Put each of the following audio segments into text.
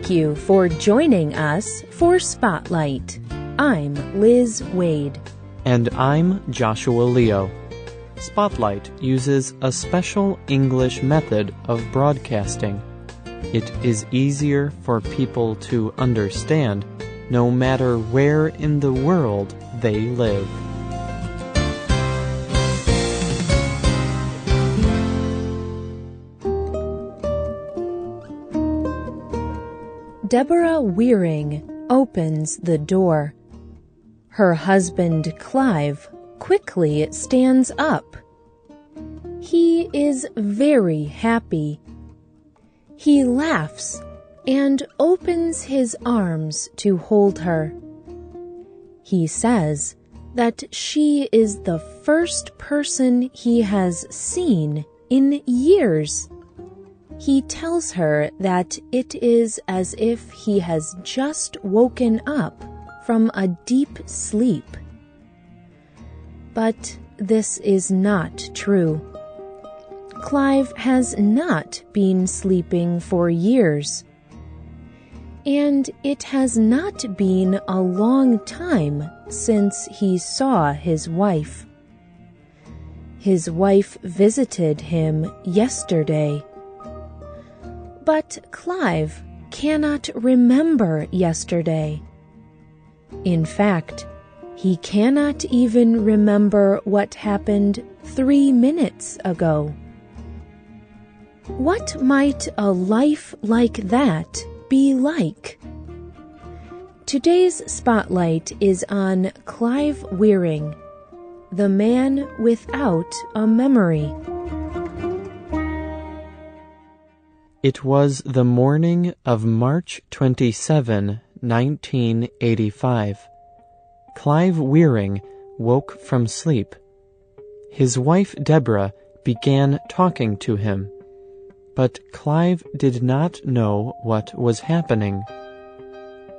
Thank you for joining us for Spotlight. I'm Liz Wade. And I'm Joshua Leo. Spotlight uses a special English method of broadcasting. It is easier for people to understand no matter where in the world they live. Deborah Wearing opens the door. Her husband, Clive, quickly stands up. He is very happy. He laughs and opens his arms to hold her. He says that she is the first person he has seen in years. He tells her that it is as if he has just woken up from a deep sleep. But this is not true. Clive has not been sleeping for years. And it has not been a long time since he saw his wife. His wife visited him yesterday. But Clive cannot remember yesterday. In fact, he cannot even remember what happened 3 minutes ago. What might a life like that be like? Today's spotlight is on Clive Wearing, the man without a memory. It was the morning of March 27, 1985. Clive Wearing woke from sleep. His wife Deborah began talking to him, but Clive did not know what was happening.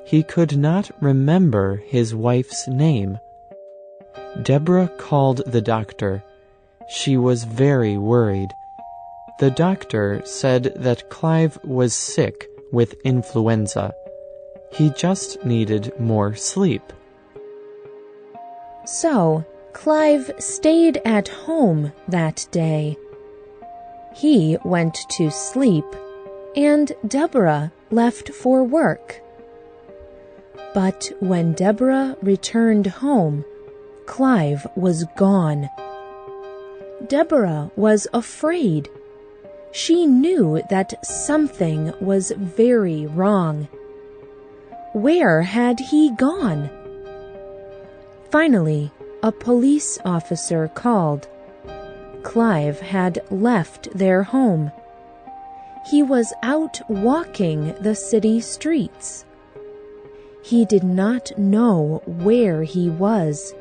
He could not remember his wife's name. Deborah called the doctor. She was very worried. The doctor said that Clive was sick with influenza. He just needed more sleep. So, Clive stayed at home that day. He went to sleep, and Deborah left for work. But when Deborah returned home, Clive was gone. Deborah was afraid. She knew that something was very wrong. Where had he gone? Finally, a police officer called. Clive had left their home. He was out walking the city streets. He did not know where he was,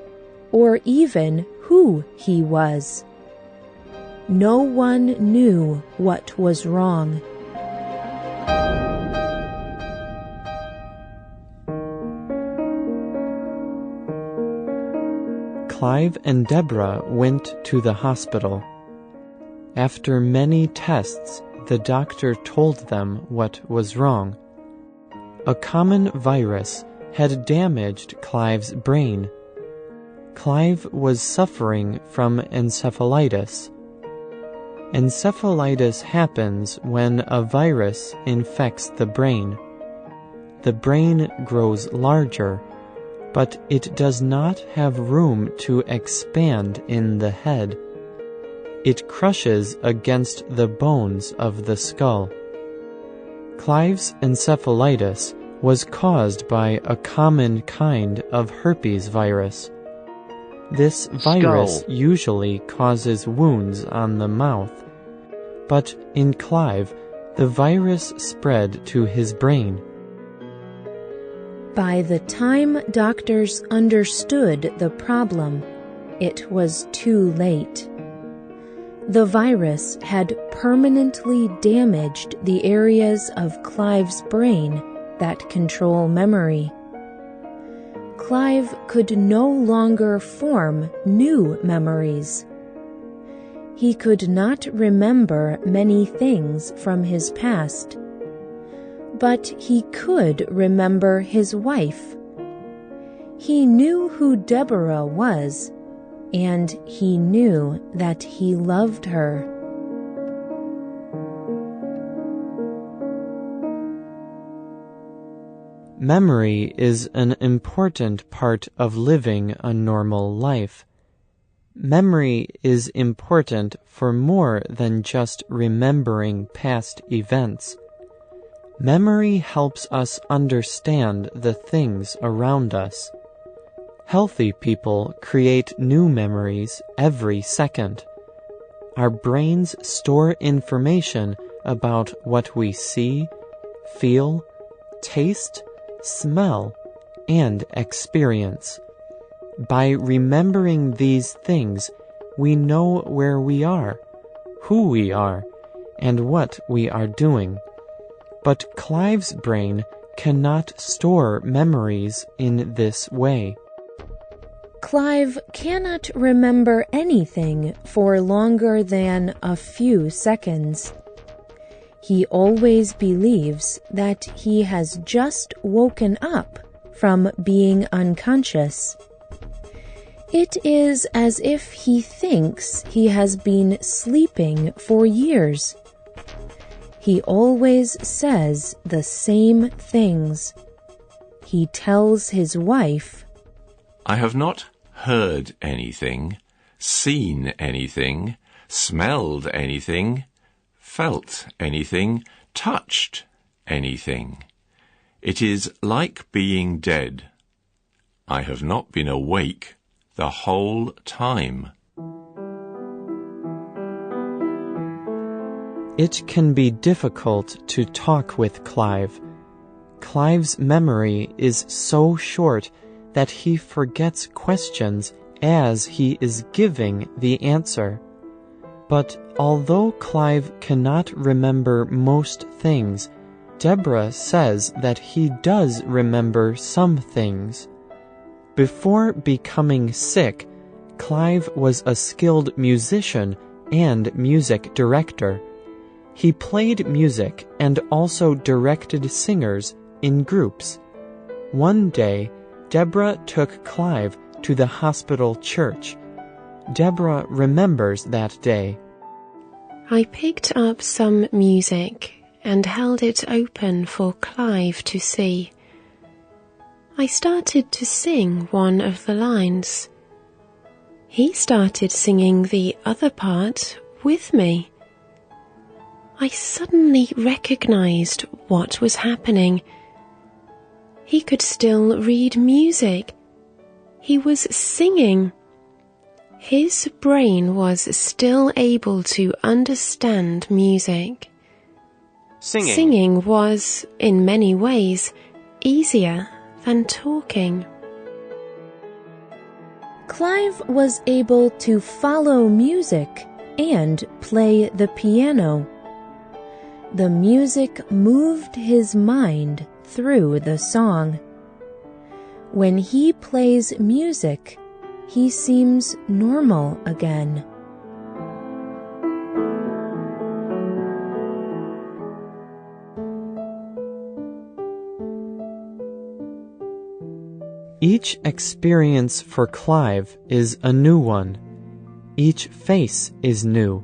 or even who he was. No one knew what was wrong. Clive and Deborah went to the hospital. After many tests, the doctor told them what was wrong. A common virus had damaged Clive's brain. Clive was suffering from encephalitis. Encephalitis happens when a virus infects the brain. The brain grows larger, but it does not have room to expand in the head. It crushes against the bones of the skull. Clive's encephalitis was caused by a common kind of herpes virus. This virus usually causes wounds on the mouth, but in Clive, the virus spread to his brain. By the time doctors understood the problem, it was too late. The virus had permanently damaged the areas of Clive's brain that control memory. Clive could no longer form new memories. He could not remember many things from his past. but he could remember his wife. He knew who Deborah was, and he knew that he loved her. Memory is an important part of living a normal life. Memory is important for more than just remembering past events. Memory helps us understand the things around us. Healthy people create new memories every second. Our brains store information about what we see, feel, taste, smell, and experience. By remembering these things, we know where we are, who we are, and what we are doing. But Clive's brain cannot store memories in this way. Clive cannot remember anything for longer than a few seconds. He always believes that he has just woken up from being unconscious. It is as if he thinks he has been sleeping for years. He always says the same things. He tells his wife, "I have not heard anything, seen anything, smelled anything, felt anything, touched anything. It is like being dead. I have not been awake the whole time." It can be difficult to talk with Clive. Clive's memory is so short that he forgets questions as he is giving the answer. But although Clive cannot remember most things, Deborah says that he does remember some things. Before becoming sick, Clive was a skilled musician and music director. He played music and also directed singers in groups. One day, Deborah took Clive to the hospital church. Deborah remembers that day. I picked up some music and held it open for Clive to see. I started to sing one of the lines. He started singing the other part with me. I suddenly recognized what was happening. He could still read music. He was singing. His brain was still able to understand music. Singing was, in many ways, easier than talking. Clive was able to follow music and play the piano. The music moved his mind through the song. When he plays music, he seems normal again. Each experience for Clive is a new one. Each face is new,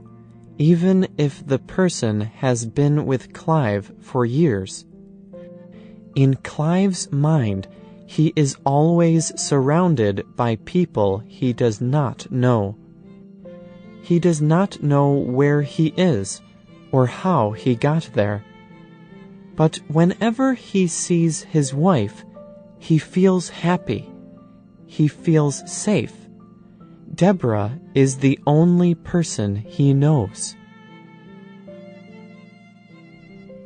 even if the person has been with Clive for years. In Clive's mind, he is always surrounded by people he does not know. He does not know where he is or how he got there. But whenever he sees his wife, he feels happy. He feels safe. Deborah is the only person he knows.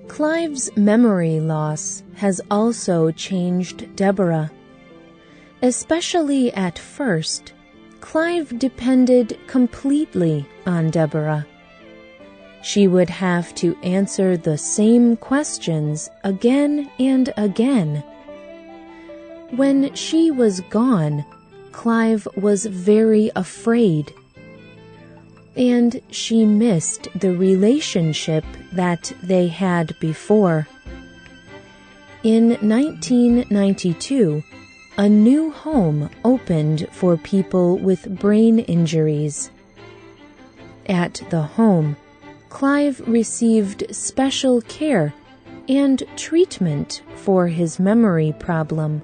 Clive's memory loss has also changed Deborah. Especially at first, Clive depended completely on Deborah. She would have to answer the same questions again and again. When she was gone, Clive was very afraid, and she missed the relationship that they had before. In 1992, a new home opened for people with brain injuries. At the home, Clive received special care and treatment for his memory problem.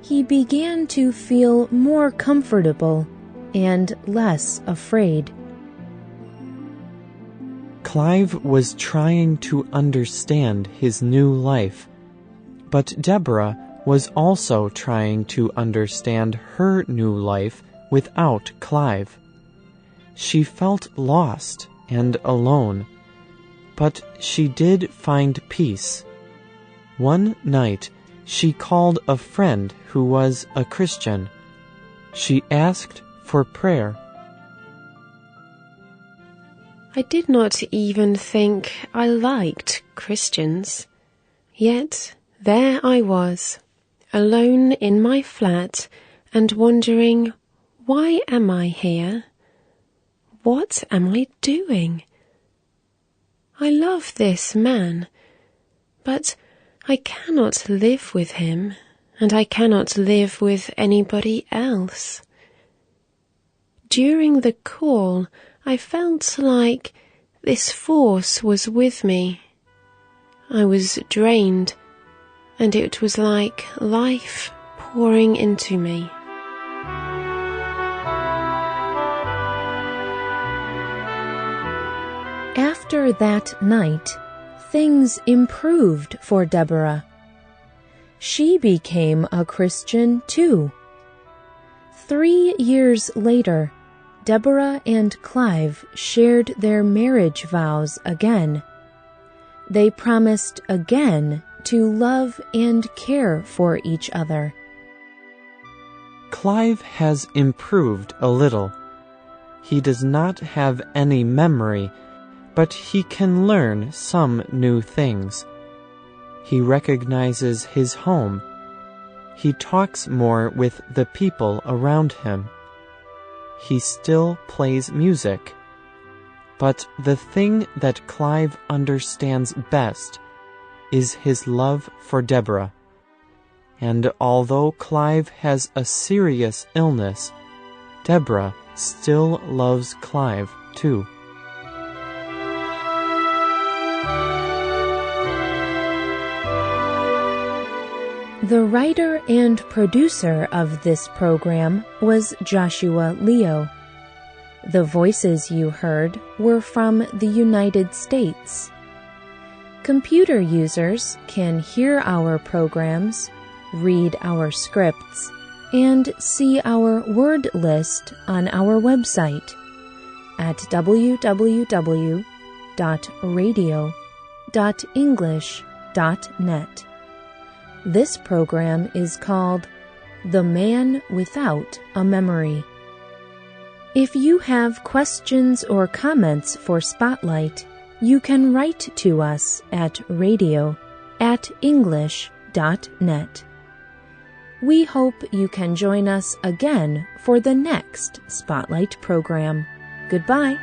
He began to feel more comfortable and less afraid. Clive was trying to understand his new life, but Deborah was also trying to understand her new life without Clive. She felt lost and alone, but she did find peace. One night, she called a friend who was a Christian. She asked for prayer. I did not even think I liked Christians. Yet there I was, alone in my flat and wondering, why am I here? What am I doing? I love this man, but I cannot live with him, and I cannot live with anybody else. During the call, I felt like this force was with me. I was drained, and it was like life pouring into me. After that night, things improved for Deborah. She became a Christian too. 3 years later, Deborah and Clive shared their marriage vows again. They promised again to love and care for each other. Clive has improved a little. He does not have any memory, but he can learn some new things. He recognizes his home. He talks more with the people around him. He still plays music. But the thing that Clive understands best is his love for Deborah. And although Clive has a serious illness, Deborah still loves Clive too. The writer and producer of this program was Joshua Leo. The voices you heard were from the United States. Computer users can hear our programs, read our scripts, and see our word list on our website at www.radio.english.net. This program is called The Man Without a Memory. If you have questions or comments for Spotlight, you can write to us at radio@english.net. We hope you can join us again for the next Spotlight program. Goodbye.